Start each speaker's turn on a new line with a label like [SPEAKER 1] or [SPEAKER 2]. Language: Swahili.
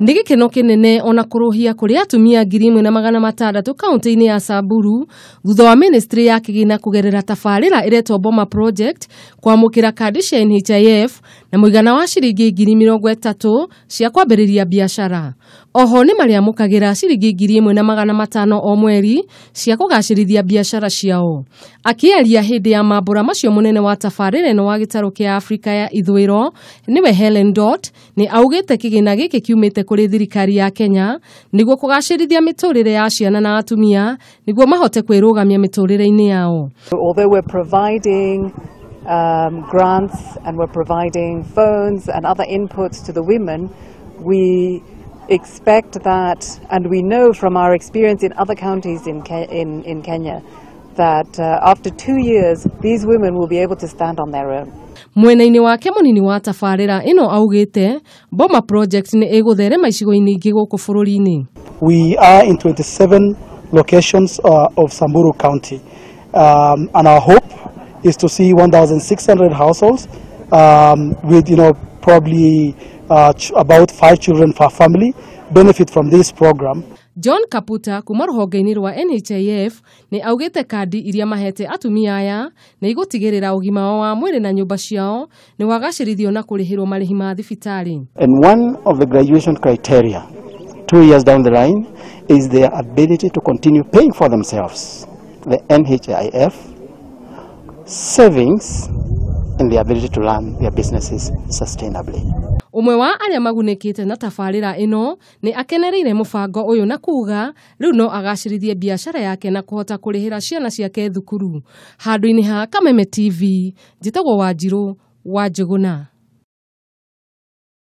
[SPEAKER 1] Nĩ gĩkeno kĩnene ona kũrũhia kũrĩ atumia 1,600 kaunti-inĩ ya Samburu thutha wa ministry ya kĩgĩna kũgerera tabarĩra iretwo Boma Project kwamũkĩra kandi cia NHIF na mũigana wa ciringi 30,000 cia kwambĩrĩria biacara. Oho nĩ marĩamũkagĩra ciringi 1,500 o mweri cia kũgacĩrithia biacara ciao. Akĩaria hĩndĩ ya mambũra macio mũnene wa tabarĩra ĩno wa gĩtarũ kĩa Afrika ya ithũĩro nĩwe Helen Dot nĩ augĩte kĩgĩna gĩkĩ kiumĩte kũrĩ thirikari ya Kenya nĩguo kũgacĩrithia mĩtũrĩre ya ciana na atumia nĩguo mahote kwĩrũgamia mĩtũrĩre-inĩ yao.
[SPEAKER 2] Although we're providing grants and we're providing phones and other inputs to the women, we expect that, and we know from our experience in other counties in Kenya, that after 2 years, these women will be able to stand on their own.
[SPEAKER 1] Mwena-inĩ wake mũnini wa tabarĩra ĩno augĩte Boma Project nĩ ĩgũtherema icigo-inĩ ingĩ gũkũ bũrũri-inĩ.
[SPEAKER 3] We are in 27 locations of Samburu County, and our hope is to see 1,600 households with, probably about 5 children per family benefit from this program.
[SPEAKER 1] John Kaputa kuma rũhonge-inĩ rwa NHIF nĩ augĩte kandi iria mahete atumia aya nĩ igũtigĩrĩra ũgima wao wa mwĩrĩ na nyũmba ciao nĩ wagacĩrithio na kũrĩhĩrwo marĩhi ma thibitarĩ.
[SPEAKER 4] And one of the graduation criteria 2 years down the line is their ability to continue paying for themselves, the NHIF, savings, and the ability to run their businesses sustainably.
[SPEAKER 1] Umwe wa arĩa magunĩkĩte na tabarĩra ĩno nĩ akenereire mũbango ũyũ na kuga rĩu no agacĩrithie biacara yake na kũhota kũrĩhĩra ciana ciake thukuru. Handũ-inĩ ha Kameme TV, njĩtagwo Wanjirũ wa Njũgũna.